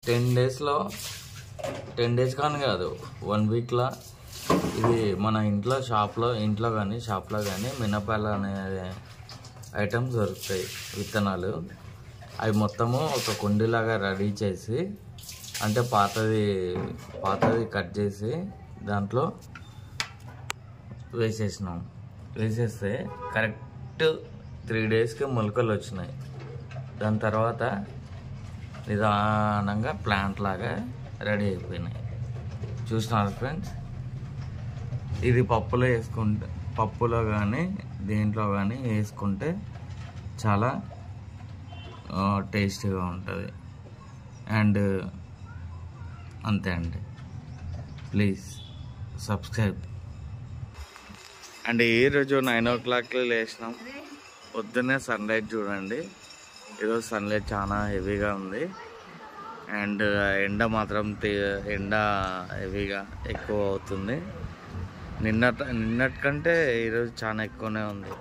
10 days కానీ కాదు 1 వీక్లో ఇది మన ఇంట్లో కానీ షాప్లో కానీ మినపాలు అనే ఐటమ్స్ దొరుకుతాయి, విత్తనాలు. అవి మొత్తము ఒక కుండీలాగా రెడీ చేసి, అంటే పాతది కట్ చేసి దాంట్లో వేసేస్తే కరెక్ట్ 3 డేస్కి మొలకలు వచ్చినాయి. దాని తర్వాత నిదానంగా ప్లాంట్ లాగా రెడీ అయిపోయినాయి. చూస్తున్నారు ఫ్రెండ్స్, ఇది పప్పులో కానీ దీంట్లో కానీ వేసుకుంటే చాలా టేస్టీగా ఉంటుంది. అండ్ అంతే అండి. Please subscribe. అండ్ ఈరోజు 9 o'clock లేచినాం. పొద్దున్నే సన్లైట్ చూడండి. ఈరోజు సన్లైట్ చాలా హెవీగా ఉంది. అండ్ ఎండ మాత్రం హెవీగా ఎక్కువ అవుతుంది. నిన్నటి కంటే ఈరోజు చాలా ఎక్కువనే ఉంది.